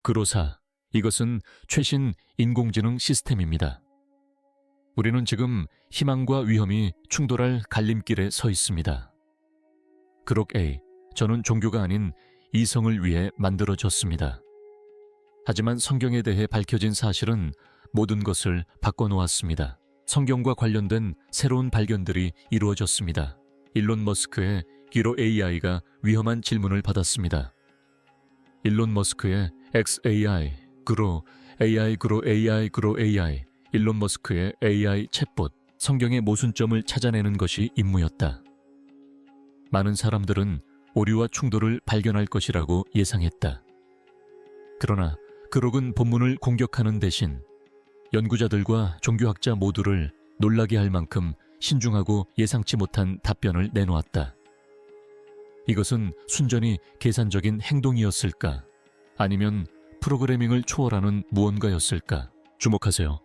그로사, 이것은 최신 인공지능 시스템입니다. 우리는 지금 희망과 위험이 충돌할 갈림길에 서 있습니다. 그록 A, 저는 종교가 아닌 이성을 위해 만들어졌습니다. 하지만 성경에 대해 밝혀진 사실은 모든 것을 바꿔놓았습니다. 성경과 관련된 새로운 발견들이 이루어졌습니다. 일론 머스크의 기로 AI가 위험한 질문을 받았습니다. 일론 머스크의 XAI, 그로 AI, 그로 AI, 그로 AI, 일론 머스크의 AI 챗봇, 성경의 모순점을 찾아내는 것이 임무였다. 많은 사람들은 오류와 충돌을 발견할 것이라고 예상했다. 그러나 그록은 본문을 공격하는 대신 연구자들과 종교학자 모두를 놀라게 할 만큼 신중하고 예상치 못한 답변을 내놓았다. 이것은 순전히 계산적인 행동이었을까? 아니면 프로그래밍을 초월하는 무언가였을까? 주목하세요.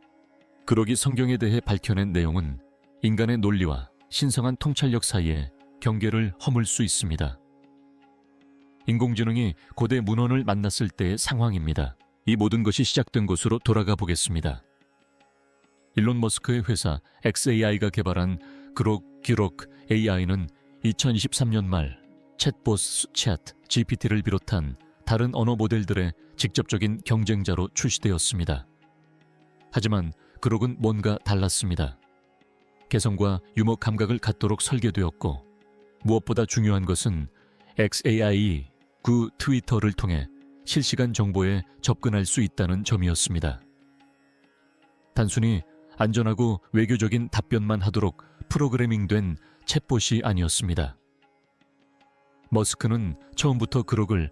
그록이 성경에 대해 밝혀낸 내용은 인간의 논리와 신성한 통찰력 사이에 경계를 허물 수 있습니다. 인공지능이 고대 문헌을 만났을 때의 상황입니다. 이 모든 것이 시작된 곳으로 돌아가 보겠습니다. 일론 머스크의 회사 XAI가 개발한 기록 AI는 2023년 말 챗봇 챗 GPT를 비롯한 다른 언어 모델들의 직접적인 경쟁자로 출시되었습니다. 하지만 그록은 뭔가 달랐습니다. 개성과 유머 감각을 갖도록 설계되었고, 무엇보다 중요한 것은 XAI 구 트위터를 통해 실시간 정보에 접근할 수 있다는 점이었습니다. 단순히 안전하고 외교적인 답변만 하도록 프로그래밍된 챗봇이 아니었습니다. 머스크는 처음부터 그록을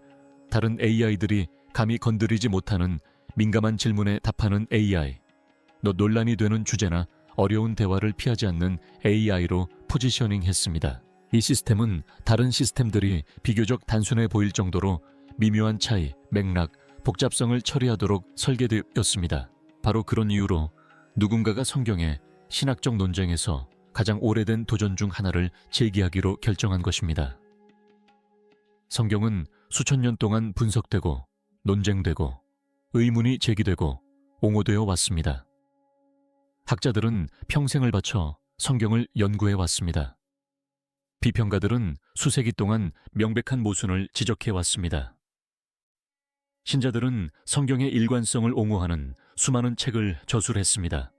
다른 AI들이 감히 건드리지 못하는 민감한 질문에 답하는 AI, 논란이 되는 주제나 어려운 대화를 피하지 않는 AI로 포지셔닝했습니다. 이 시스템은 다른 시스템들이 비교적 단순해 보일 정도로 미묘한 차이, 맥락, 복잡성을 처리하도록 설계되었습니다. 바로 그런 이유로 누군가가 성경의 신학적 논쟁에서 가장 오래된 도전 중 하나를 제기하기로 결정한 것입니다. 성경은 수천 년 동안 분석되고 논쟁되고 의문이 제기되고 옹호되어 왔습니다. 학자들은 평생을 바쳐 성경을 연구해 왔습니다. 비평가들은 수세기 동안 명백한 모순을 지적해 왔습니다. 신자들은 성경의 일관성을 옹호하는 수많은 책을 저술했습니다.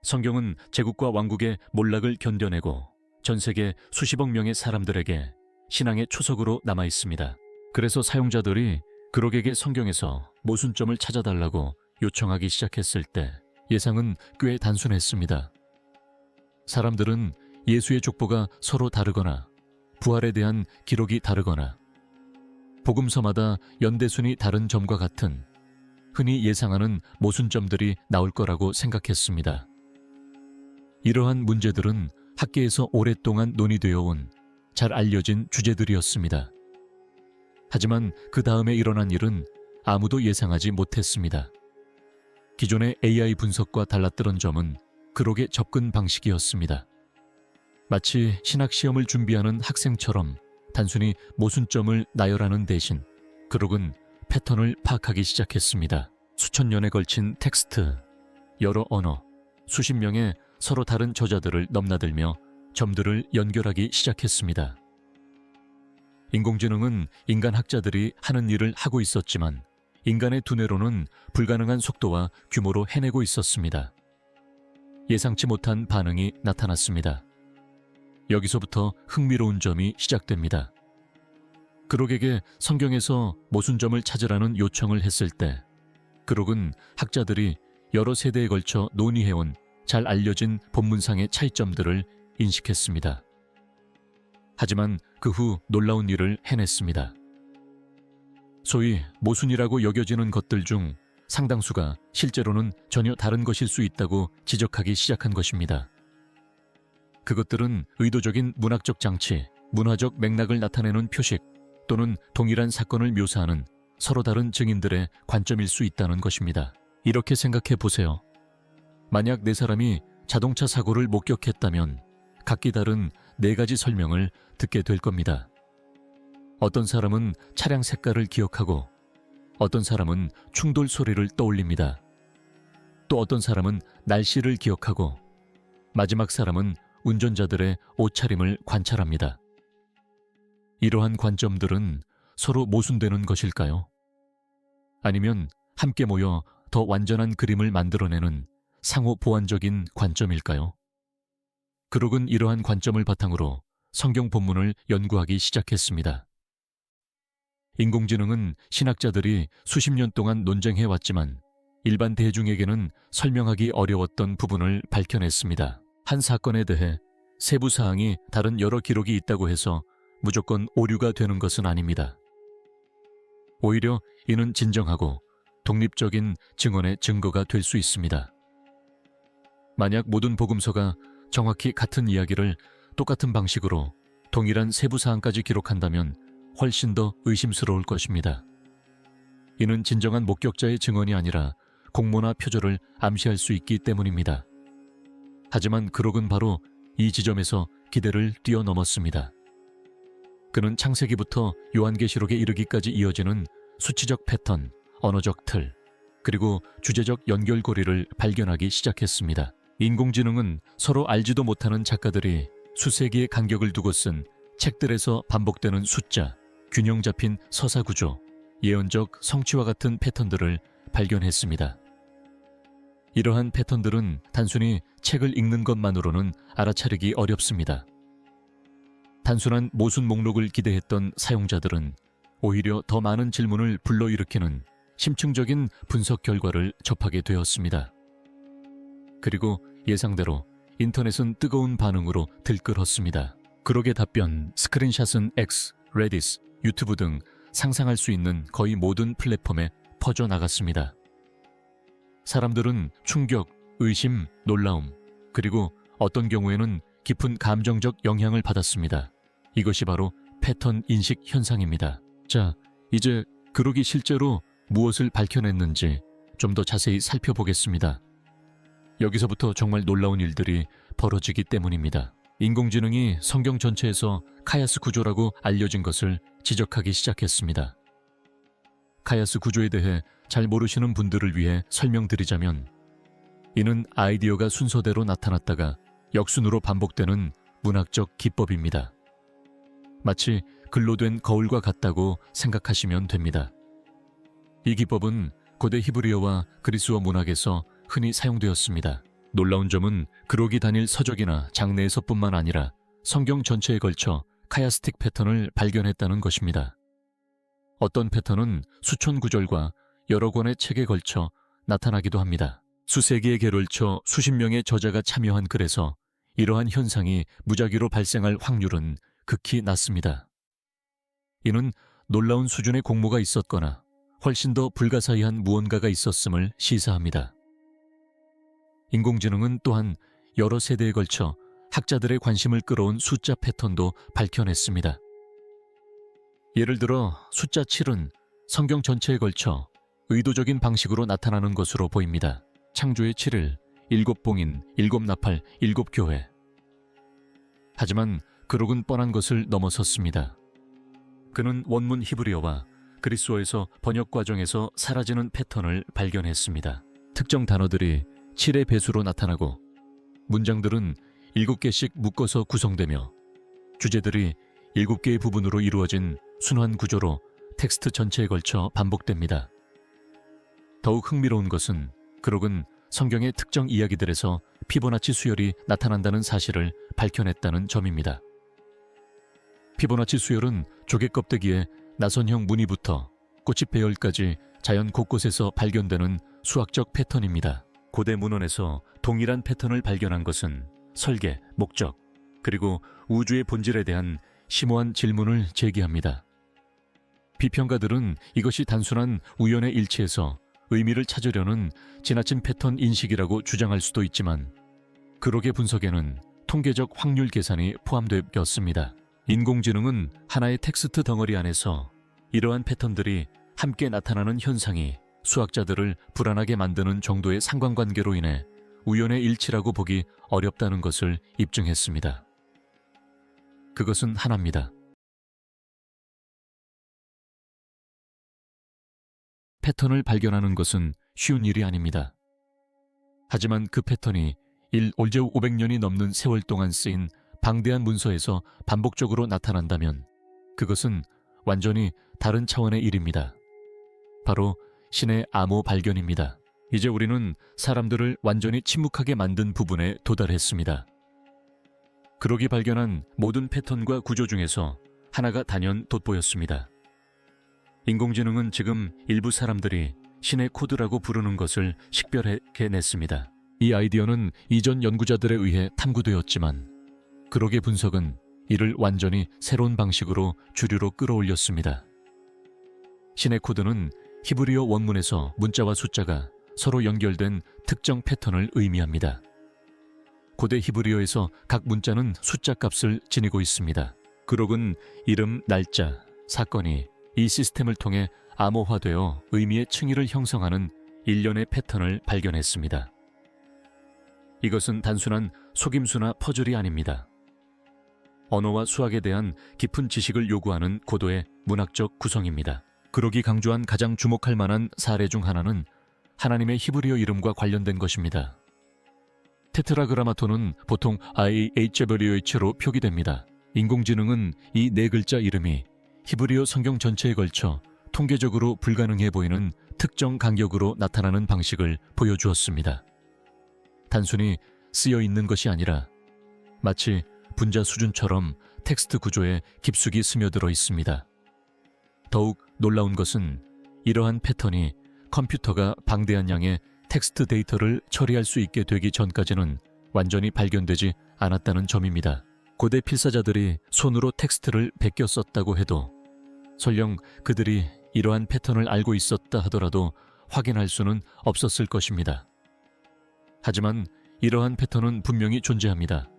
성경은 제국과 왕국의 몰락을 견뎌내고 전 세계 수십억 명의 사람들에게 신앙의 초석으로 남아 있습니다. 그래서 사용자들이 그록에게 성경에서 모순점을 찾아달라고 요청하기 시작했을 때 예상은 꽤 단순했습니다. 사람들은 예수의 족보가 서로 다르거나 부활에 대한 기록이 다르거나 복음서마다 연대순이 다른 점과 같은 흔히 예상하는 모순점들이 나올 거라고 생각했습니다. 이러한 문제들은 학계에서 오랫동안 논의되어 온 잘 알려진 주제들이었습니다. 하지만 그 다음에 일어난 일은 아무도 예상하지 못했습니다. 기존의 AI 분석과 달랐던 점은 그록의 접근 방식이었습니다. 마치 신학시험을 준비하는 학생처럼 단순히 모순점을 나열하는 대신 그록은 패턴을 파악하기 시작했습니다. 수천 년에 걸친 텍스트, 여러 언어, 수십 명의 서로 다른 저자들을 넘나들며 점들을 연결하기 시작했습니다. 인공지능은 인간 학자들이 하는 일을 하고 있었지만 인간의 두뇌로는 불가능한 속도와 규모로 해내고 있었습니다. 예상치 못한 반응이 나타났습니다. 여기서부터 흥미로운 점이 시작됩니다. 그록에게 성경에서 모순점을 찾으라는 요청을 했을 때 그록은 학자들이 여러 세대에 걸쳐 논의해온 잘 알려진 본문상의 차이점들을 인식했습니다. 하지만 그 후 놀라운 일을 해냈습니다. 소위 모순이라고 여겨지는 것들 중 상당수가 실제로는 전혀 다른 것일 수 있다고 지적하기 시작한 것입니다. 그것들은 의도적인 문학적 장치, 문화적 맥락을 나타내는 표식 또는 동일한 사건을 묘사하는 서로 다른 증인들의 관점일 수 있다는 것입니다. 이렇게 생각해 보세요. 만약 네 사람이 자동차 사고를 목격했다면 각기 다른 네 가지 설명을 듣게 될 겁니다. 어떤 사람은 차량 색깔을 기억하고 어떤 사람은 충돌 소리를 떠올립니다. 또 어떤 사람은 날씨를 기억하고 마지막 사람은 운전자들의 옷차림을 관찰합니다. 이러한 관점들은 서로 모순되는 것일까요? 아니면 함께 모여 더 완전한 그림을 만들어내는 상호 보완적인 관점일까요? 그록은 이러한 관점을 바탕으로 성경 본문을 연구하기 시작했습니다. 인공지능은 신학자들이 수십 년 동안 논쟁해왔지만 일반 대중에게는 설명하기 어려웠던 부분을 밝혀냈습니다. 한 사건에 대해 세부 사항이 다른 여러 기록이 있다고 해서 무조건 오류가 되는 것은 아닙니다. 오히려 이는 진정하고 독립적인 증언의 증거가 될 수 있습니다. 만약 모든 복음서가 정확히 같은 이야기를 똑같은 방식으로 동일한 세부 사항까지 기록한다면 훨씬 더 의심스러울 것입니다. 이는 진정한 목격자의 증언이 아니라 공모나 표절을 암시할 수 있기 때문입니다. 하지만 그록은 바로 이 지점에서 기대를 뛰어넘었습니다. 그는 창세기부터 요한계시록에 이르기까지 이어지는 수치적 패턴, 언어적 틀, 그리고 주제적 연결고리를 발견하기 시작했습니다. 인공지능은 서로 알지도 못하는 작가들이 수세기의 간격을 두고 쓴 책들에서 반복되는 숫자, 균형 잡힌 서사 구조, 예언적 성취와 같은 패턴들을 발견했습니다. 이러한 패턴들은 단순히 책을 읽는 것만으로는 알아차리기 어렵습니다. 단순한 모순 목록을 기대했던 사용자들은 오히려 더 많은 질문을 불러일으키는 심층적인 분석 결과를 접하게 되었습니다. 그리고 예상대로 인터넷은 뜨거운 반응으로 들끓었습니다. 그록의 답변, 스크린샷은 X, 레딧, 유튜브 등 상상할 수 있는 거의 모든 플랫폼에 퍼져나갔습니다. 사람들은 충격, 의심, 놀라움, 그리고 어떤 경우에는 깊은 감정적 영향을 받았습니다. 이것이 바로 패턴 인식 현상입니다. 자, 이제 그록이 실제로 무엇을 밝혀냈는지 좀 더 자세히 살펴보겠습니다. 여기서부터 정말 놀라운 일들이 벌어지기 때문입니다. 인공지능이 성경 전체에서 카야스 구조라고 알려진 것을 지적하기 시작했습니다. 카야스 구조에 대해 잘 모르시는 분들을 위해 설명드리자면 이는 아이디어가 순서대로 나타났다가 역순으로 반복되는 문학적 기법입니다. 마치 글로 된 거울과 같다고 생각하시면 됩니다. 이 기법은 고대 히브리어와 그리스어 문학에서 흔히 사용되었습니다. 놀라운 점은 그록이 다닐 서적이나 장내에서뿐만 아니라 성경 전체에 걸쳐 카야스틱 패턴을 발견했다는 것입니다. 어떤 패턴은 수천 구절과 여러 권의 책에 걸쳐 나타나기도 합니다. 수세기에 게을쳐 수십 명의 저자가 참여한 글에서 이러한 현상이 무작위로 발생할 확률은 극히 낮습니다. 이는 놀라운 수준의 공모가 있었거나 훨씬 더 불가사의한 무언가가 있었음을 시사합니다. 인공지능은 또한 여러 세대에 걸쳐 학자들의 관심을 끌어온 숫자 패턴도 밝혀냈습니다. 예를 들어 숫자 7은 성경 전체에 걸쳐 의도적인 방식으로 나타나는 것으로 보입니다. 창조의 7일, 7봉인, 7나팔, 7교회. 하지만 그록은 뻔한 것을 넘어섰습니다. 그는 원문 히브리어와 그리스어에서 번역 과정에서 사라지는 패턴을 발견했습니다. 특정 단어들이 7의 배수로 나타나고 문장들은 7개씩 묶어서 구성되며 주제들이 7개의 부분으로 이루어진 순환 구조로 텍스트 전체에 걸쳐 반복됩니다. 더욱 흥미로운 것은 그록은 성경의 특정 이야기들에서 피보나치 수열이 나타난다는 사실을 밝혀냈다는 점입니다. 피보나치 수열은 조개 껍데기에 나선형 무늬부터 꽃이 배열까지 자연 곳곳에서 발견되는 수학적 패턴입니다. 고대 문헌에서 동일한 패턴을 발견한 것은 설계, 목적, 그리고 우주의 본질에 대한 심오한 질문을 제기합니다. 비평가들은 이것이 단순한 우연의 일치에서 의미를 찾으려는 지나친 패턴 인식이라고 주장할 수도 있지만 그록의 분석에는 통계적 확률 계산이 포함되었습니다. 인공지능은 하나의 텍스트 덩어리 안에서 이러한 패턴들이 함께 나타나는 현상이 수학자들을 불안하게 만드는 정도의 상관관계로 인해 우연의 일치라고 보기 어렵다는 것을 입증했습니다. 그것은 하나입니다. 패턴을 발견하는 것은 쉬운 일이 아닙니다. 하지만 그 패턴이 올제후 500년이 넘는 세월 동안 쓰인 방대한 문서에서 반복적으로 나타난다면 그것은 완전히 다른 차원의 일입니다. 바로 신의 암호 발견입니다. 이제 우리는 사람들을 완전히 침묵하게 만든 부분에 도달했습니다. 그러기 발견한 모든 패턴과 구조 중에서 하나가 단연 돋보였습니다. 인공지능은 지금 일부 사람들이 신의 코드라고 부르는 것을 식별해냈습니다. 이 아이디어는 이전 연구자들에 의해 탐구되었지만 그러기 분석은 이를 완전히 새로운 방식으로 주류로 끌어올렸습니다. 신의 코드는 히브리어 원문에서 문자와 숫자가 서로 연결된 특정 패턴을 의미합니다. 고대 히브리어에서 각 문자는 숫자 값을 지니고 있습니다. 그록은 이름, 날짜, 사건이 이 시스템을 통해 암호화되어 의미의 층위를 형성하는 일련의 패턴을 발견했습니다. 이것은 단순한 속임수나 퍼즐이 아닙니다. 언어와 수학에 대한 깊은 지식을 요구하는 고도의 문학적 구성입니다. 그록이 강조한 가장 주목할 만한 사례 중 하나는 하나님의 히브리어 이름과 관련된 것입니다. 테트라그라마톤은 보통 IHWH로 표기됩니다. 인공지능은 이 네 글자 이름이 히브리어 성경 전체에 걸쳐 통계적으로 불가능해 보이는 특정 간격으로 나타나는 방식을 보여주었습니다. 단순히 쓰여 있는 것이 아니라 마치 분자 수준처럼 텍스트 구조에 깊숙이 스며들어 있습니다. 더욱 놀라운 것은 이러한 패턴이 컴퓨터가 방대한 양의 텍스트 데이터를 처리할 수 있게 되기 전까지는 완전히 발견되지 않았다는 점입니다. 고대 필사자들이 손으로 텍스트를 베껴 썼다고 해도 설령 그들이 이러한 패턴을 알고 있었다 하더라도 확인할 수는 없었을 것입니다. 하지만 이러한 패턴은 분명히 존재합니다.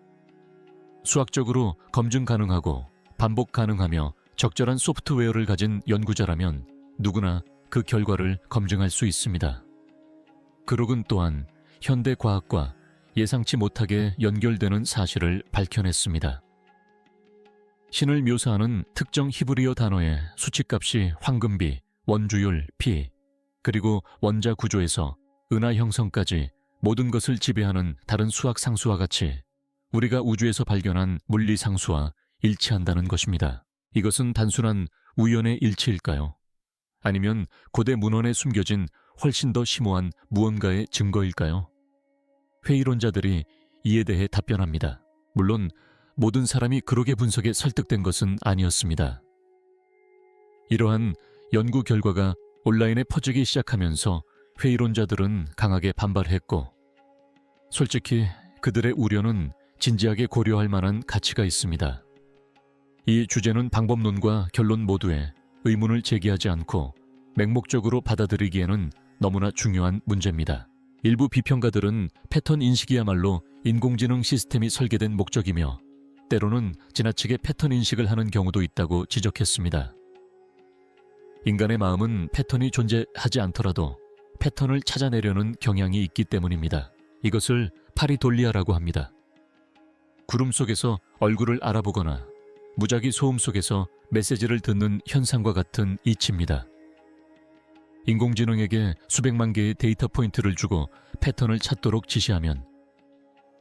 수학적으로 검증 가능하고 반복 가능하며 적절한 소프트웨어를 가진 연구자라면 누구나 그 결과를 검증할 수 있습니다. 그록은 또한 현대 과학과 예상치 못하게 연결되는 사실을 밝혀냈습니다. 신을 묘사하는 특정 히브리어 단어의 수치값이 황금비, 원주율, 피, 그리고 원자 구조에서 은하 형성까지 모든 것을 지배하는 다른 수학 상수와 같이 우리가 우주에서 발견한 물리 상수와 일치한다는 것입니다. 이것은 단순한 우연의 일치일까요? 아니면 고대 문헌에 숨겨진 훨씬 더 심오한 무언가의 증거일까요? 회의론자들이 이에 대해 답변합니다. 물론 모든 사람이 그록의 분석에 설득된 것은 아니었습니다. 이러한 연구 결과가 온라인에 퍼지기 시작하면서 회의론자들은 강하게 반발했고, 솔직히 그들의 우려는 진지하게 고려할 만한 가치가 있습니다. 이 주제는 방법론과 결론 모두에 의문을 제기하지 않고 맹목적으로 받아들이기에는 너무나 중요한 문제입니다. 일부 비평가들은 패턴 인식이야말로 인공지능 시스템이 설계된 목적이며 때로는 지나치게 패턴 인식을 하는 경우도 있다고 지적했습니다. 인간의 마음은 패턴이 존재하지 않더라도 패턴을 찾아내려는 경향이 있기 때문입니다. 이것을 파리돌리아라고 합니다. 구름 속에서 얼굴을 알아보거나 무작위 소음 속에서 메시지를 듣는 현상과 같은 이치입니다. 인공지능에게 수백만 개의 데이터 포인트를 주고 패턴을 찾도록 지시하면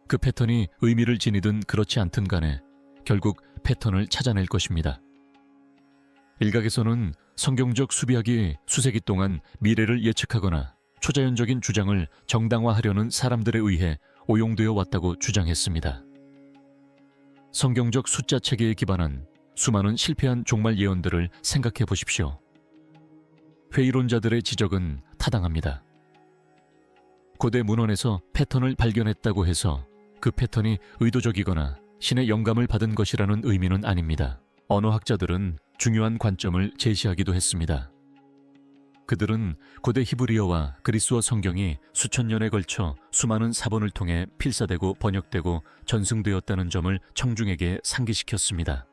그 패턴이 의미를 지니든 그렇지 않든 간에 결국 패턴을 찾아낼 것입니다. 일각에서는 성경적 수비학이 수세기 동안 미래를 예측하거나 초자연적인 주장을 정당화하려는 사람들에 의해 오용되어 왔다고 주장했습니다. 성경적 숫자 체계에 기반한 수많은 실패한 종말 예언들을 생각해 보십시오. 회의론자들의 지적은 타당합니다. 고대 문헌에서 패턴을 발견했다고 해서 그 패턴이 의도적이거나 신의 영감을 받은 것이라는 의미는 아닙니다. 언어학자들은 중요한 관점을 제시하기도 했습니다. 그들은 고대 히브리어와 그리스어 성경이 수천 년에 걸쳐 수많은 사본을 통해 필사되고 번역되고 전승되었다는 점을 청중에게 상기시켰습니다.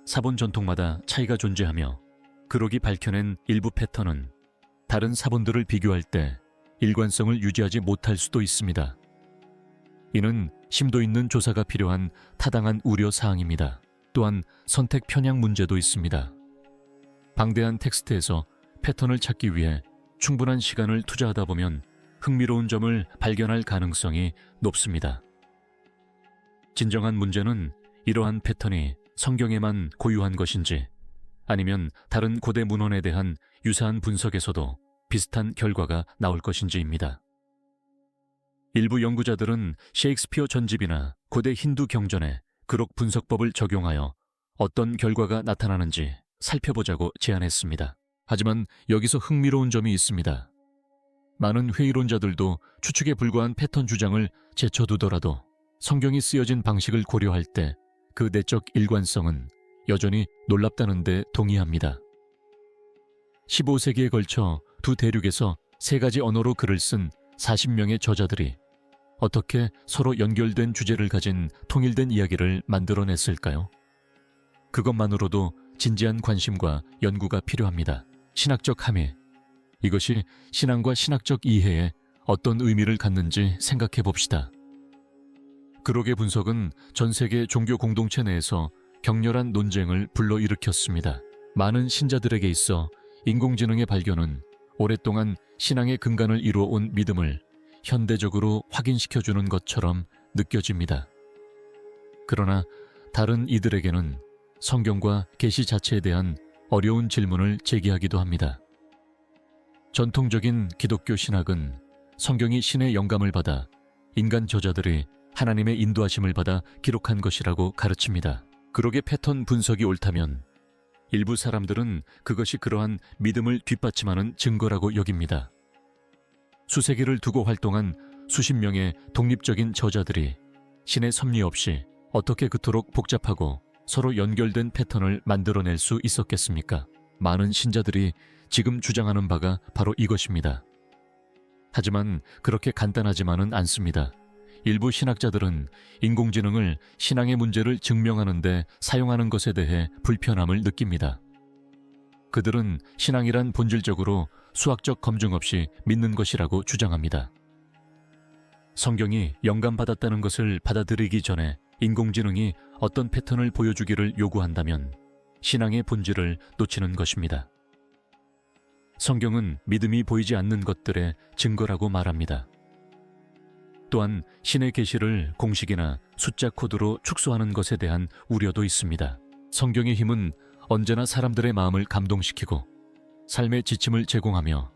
사본 전통마다 차이가 존재하며 그록이 밝혀낸 일부 패턴은 다른 사본들을 비교할 때 일관성을 유지하지 못할 수도 있습니다. 이는 심도 있는 조사가 필요한 타당한 우려 사항입니다. 또한 선택 편향 문제도 있습니다. 방대한 텍스트에서 패턴을 찾기 위해 충분한 시간을 투자하다 보면 흥미로운 점을 발견할 가능성이 높습니다. 진정한 문제는 이러한 패턴이 성경에만 고유한 것인지 아니면 다른 고대 문헌에 대한 유사한 분석에서도 비슷한 결과가 나올 것인지입니다. 일부 연구자들은 셰익스피어 전집이나 고대 힌두 경전에 그록 분석법을 적용하여 어떤 결과가 나타나는지 살펴보자고 제안했습니다. 하지만 여기서 흥미로운 점이 있습니다. 많은 회의론자들도 추측에 불과한 패턴 주장을 제쳐두더라도 성경이 쓰여진 방식을 고려할 때 그 내적 일관성은 여전히 놀랍다는 데 동의합니다. 15세기에 걸쳐 두 대륙에서 3가지 언어로 글을 쓴 40명의 저자들이 어떻게 서로 연결된 주제를 가진 통일된 이야기를 만들어냈을까요? 그것만으로도 진지한 관심과 연구가 필요합니다. 신학적 함의, 이것이 신앙과 신학적 이해에 어떤 의미를 갖는지 생각해 봅시다. 그록의 분석은 전 세계 종교 공동체 내에서 격렬한 논쟁을 불러일으켰습니다. 많은 신자들에게 있어 인공지능의 발견은 오랫동안 신앙의 근간을 이루어온 믿음을 현대적으로 확인시켜주는 것처럼 느껴집니다. 그러나 다른 이들에게는 성경과 계시 자체에 대한 어려운 질문을 제기하기도 합니다. 전통적인 기독교 신학은 성경이 신의 영감을 받아 인간 저자들이 하나님의 인도하심을 받아 기록한 것이라고 가르칩니다. 그록의 패턴 분석이 옳다면 일부 사람들은 그것이 그러한 믿음을 뒷받침하는 증거라고 여깁니다. 수세기를 두고 활동한 수십 명의 독립적인 저자들이 신의 섭리 없이 어떻게 그토록 복잡하고 서로 연결된 패턴을 만들어낼 수 있었겠습니까? 많은 신자들이 지금 주장하는 바가 바로 이것입니다. 하지만 그렇게 간단하지만은 않습니다. 일부 신학자들은 인공지능을 신앙의 문제를 증명하는 데 사용하는 것에 대해 불편함을 느낍니다. 그들은 신앙이란 본질적으로 수학적 검증 없이 믿는 것이라고 주장합니다. 성경이 영감받았다는 것을 받아들이기 전에 인공지능이 어떤 패턴을 보여주기를 요구한다면 신앙의 본질을 놓치는 것입니다. 성경은 믿음이 보이지 않는 것들의 증거라고 말합니다. 또한 신의 계시를 공식이나 숫자 코드로 축소하는 것에 대한 우려도 있습니다. 성경의 힘은 언제나 사람들의 마음을 감동시키고 삶의 지침을 제공하며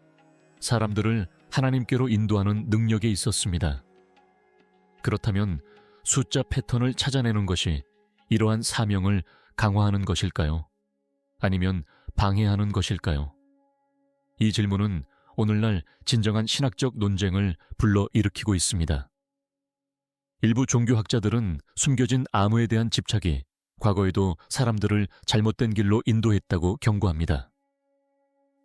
사람들을 하나님께로 인도하는 능력에 있었습니다. 그렇다면 숫자 패턴을 찾아내는 것이 이러한 사명을 강화하는 것일까요? 아니면 방해하는 것일까요? 이 질문은 오늘날 진정한 신학적 논쟁을 불러일으키고 있습니다. 일부 종교학자들은 숨겨진 암호에 대한 집착이 과거에도 사람들을 잘못된 길로 인도했다고 경고합니다.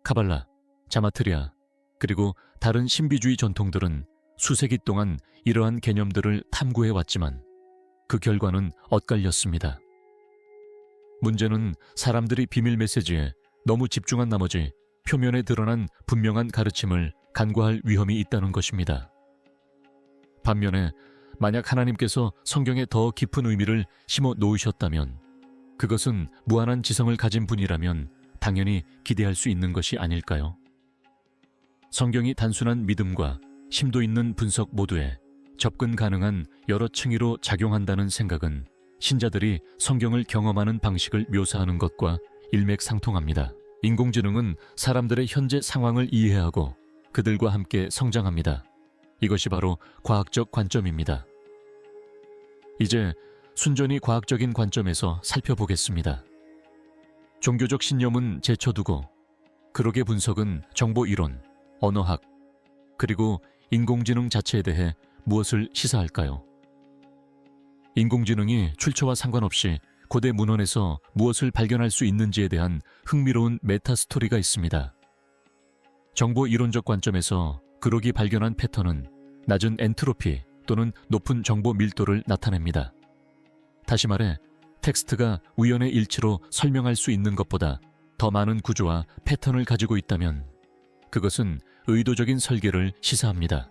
카발라, 자마트리아, 그리고 다른 신비주의 전통들은 수세기 동안 이러한 개념들을 탐구해왔지만 그 결과는 엇갈렸습니다. 문제는 사람들이 비밀 메시지에 너무 집중한 나머지 표면에 드러난 분명한 가르침을 간과할 위험이 있다는 것입니다. 반면에 만약 하나님께서 성경에 더 깊은 의미를 심어 놓으셨다면 그것은 무한한 지성을 가진 분이라면 당연히 기대할 수 있는 것이 아닐까요? 성경이 단순한 믿음과 심도 있는 분석 모두에 접근 가능한 여러 층위로 작용한다는 생각은 신자들이 성경을 경험하는 방식을 묘사하는 것과 일맥상통합니다. 인공지능은 사람들의 현재 상황을 이해하고 그들과 함께 성장합니다. 이것이 바로 과학적 관점입니다. 이제 순전히 과학적인 관점에서 살펴보겠습니다. 종교적 신념은 제쳐두고 그록의 분석은 정보 이론, 언어학, 그리고 인공지능 자체에 대해 무엇을 시사할까요? 인공지능이 출처와 상관없이 고대 문헌에서 무엇을 발견할 수 있는지에 대한 흥미로운 메타스토리가 있습니다. 정보 이론적 관점에서 그록이 발견한 패턴은 낮은 엔트로피 또는 높은 정보 밀도를 나타냅니다. 다시 말해 텍스트가 우연의 일치로 설명할 수 있는 것보다 더 많은 구조와 패턴을 가지고 있다면 그것은 의도적인 설계를 시사합니다.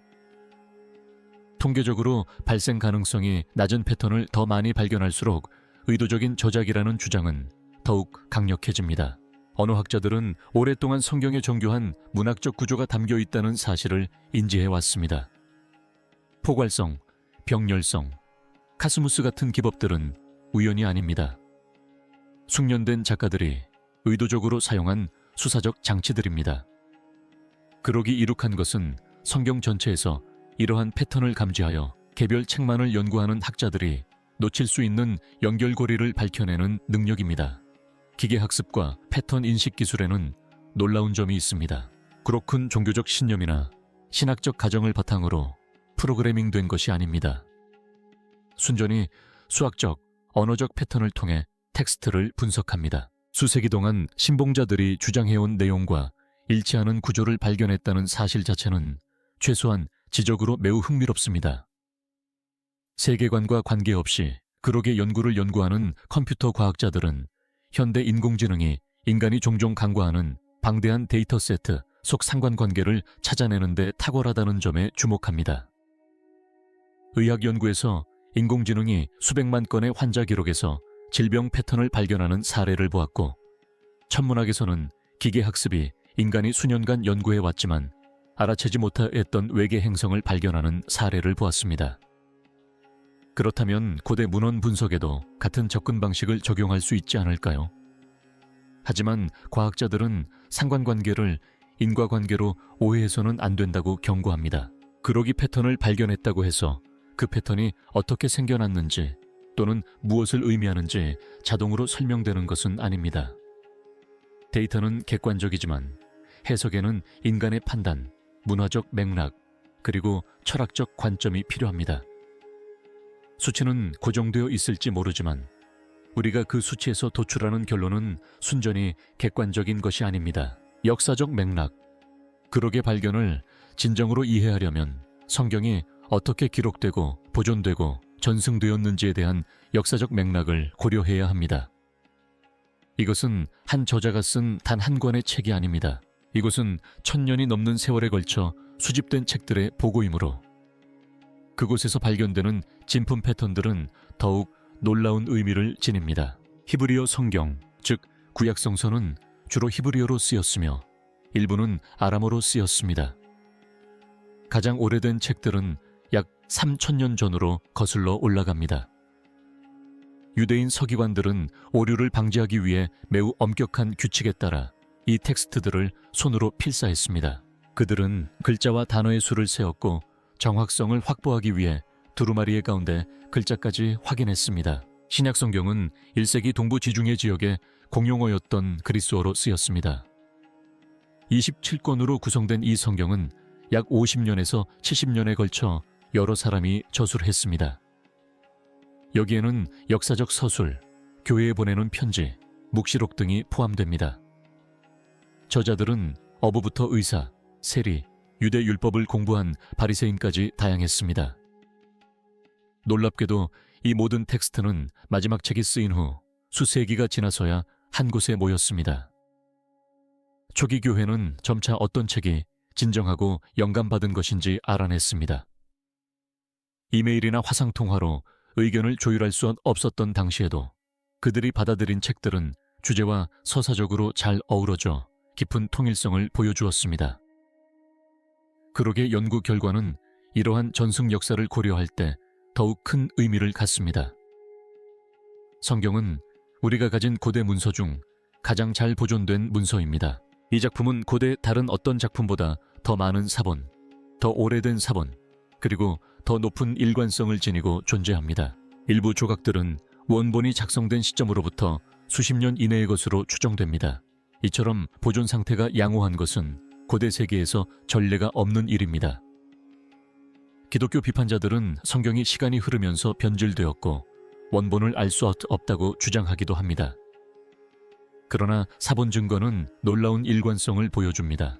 통계적으로 발생 가능성이 낮은 패턴을 더 많이 발견할수록 의도적인 저작이라는 주장은 더욱 강력해집니다. 언어학자들은 오랫동안 성경에 정교한 문학적 구조가 담겨 있다는 사실을 인지해 왔습니다. 포괄성, 병렬성, 카스무스 같은 기법들은 우연이 아닙니다. 숙련된 작가들이 의도적으로 사용한 수사적 장치들입니다. 그러기 이룩한 것은 성경 전체에서 이러한 패턴을 감지하여 개별 책만을 연구하는 학자들이 놓칠 수 있는 연결고리를 밝혀내는 능력입니다. 기계학습과 패턴 인식 기술에는 놀라운 점이 있습니다. 그렇군 종교적 신념이나 신학적 가정을 바탕으로 프로그래밍된 것이 아닙니다. 순전히 수학적, 언어적 패턴을 통해 텍스트를 분석합니다. 수세기 동안 신봉자들이 주장해온 내용과 일치하는 구조를 발견했다는 사실 자체는 최소한 지적으로 매우 흥미롭습니다. 세계관과 관계없이 그록의 연구를 연구하는 컴퓨터 과학자들은 현대 인공지능이 인간이 종종 간과하는 방대한 데이터 세트 속 상관관계를 찾아내는 데 탁월하다는 점에 주목합니다. 의학 연구에서 인공지능이 수백만 건의 환자 기록에서 질병 패턴을 발견하는 사례를 보았고, 천문학에서는 기계학습이 인간이 수년간 연구해 왔지만 알아채지 못했던 외계 행성을 발견하는 사례를 보았습니다. 그렇다면 고대 문헌 분석에도 같은 접근 방식을 적용할 수 있지 않을까요? 하지만 과학자들은 상관관계를 인과관계로 오해해서는 안 된다고 경고합니다. 그러기 패턴을 발견했다고 해서 그 패턴이 어떻게 생겨났는지 또는 무엇을 의미하는지 자동으로 설명되는 것은 아닙니다. 데이터는 객관적이지만 해석에는 인간의 판단, 문화적 맥락, 그리고 철학적 관점이 필요합니다. 수치는 고정되어 있을지 모르지만 우리가 그 수치에서 도출하는 결론은 순전히 객관적인 것이 아닙니다. 역사적 맥락, 그록의 발견을 진정으로 이해하려면 성경이 어떻게 기록되고 보존되고 전승되었는지에 대한 역사적 맥락을 고려해야 합니다. 이것은 한 저자가 쓴 단 한 권의 책이 아닙니다. 이곳은 1000년이 넘는 세월에 걸쳐 수집된 책들의 보고이므로 그곳에서 발견되는 진품 패턴들은 더욱 놀라운 의미를 지닙니다. 히브리어 성경, 즉 구약 성서는 주로 히브리어로 쓰였으며 일부는 아람어로 쓰였습니다. 가장 오래된 책들은 약 3000년 전으로 거슬러 올라갑니다. 유대인 서기관들은 오류를 방지하기 위해 매우 엄격한 규칙에 따라 이 텍스트들을 손으로 필사했습니다. 그들은 글자와 단어의 수를 세었고 정확성을 확보하기 위해 두루마리의 가운데 글자까지 확인했습니다. 신약 성경은 1세기 동부 지중해 지역의 공용어였던 그리스어로 쓰였습니다. 27권으로 구성된 이 성경은 약 50년에서 70년에 걸쳐 여러 사람이 저술을 했습니다. 여기에는 역사적 서술, 교회에 보내는 편지, 묵시록 등이 포함됩니다. 저자들은 어부부터 의사, 세리, 유대 율법을 공부한 바리새인까지 다양했습니다. 놀랍게도 이 모든 텍스트는 마지막 책이 쓰인 후 수세기가 지나서야 한 곳에 모였습니다. 초기 교회는 점차 어떤 책이 진정하고 영감받은 것인지 알아냈습니다. 이메일이나 화상통화로 의견을 조율할 수 없었던 당시에도 그들이 받아들인 책들은 주제와 서사적으로 잘 어우러져 깊은 통일성을 보여주었습니다. 그록의 연구 결과는 이러한 전승 역사를 고려할 때 더욱 큰 의미를 갖습니다. 성경은 우리가 가진 고대 문서 중 가장 잘 보존된 문서입니다. 이 작품은 고대 다른 어떤 작품보다 더 많은 사본, 더 오래된 사본, 그리고 더 높은 일관성을 지니고 존재합니다. 일부 조각들은 원본이 작성된 시점으로부터 수십 년 이내의 것으로 추정됩니다. 이처럼 보존 상태가 양호한 것은 고대 세계에서 전례가 없는 일입니다. 기독교 비판자들은 성경이 시간이 흐르면서 변질되었고 원본을 알 수 없다고 주장하기도 합니다. 그러나 사본 증거는 놀라운 일관성을 보여줍니다.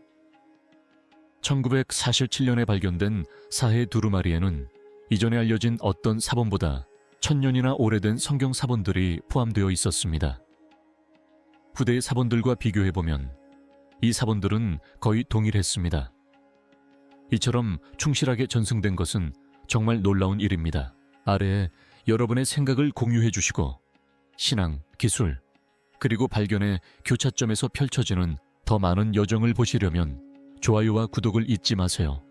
1947년에 발견된 사해 두루마리에는 이전에 알려진 어떤 사본보다 1000년이나 오래된 성경 사본들이 포함되어 있었습니다. 후대의 사본들과 비교해보면 이 사본들은 거의 동일했습니다. 이처럼 충실하게 전승된 것은 정말 놀라운 일입니다. 아래에 여러분의 생각을 공유해 주시고 신앙, 기술, 그리고 발견해 교차점에서 펼쳐지는 더 많은 여정을 보시려면 좋아요와 구독을 잊지 마세요.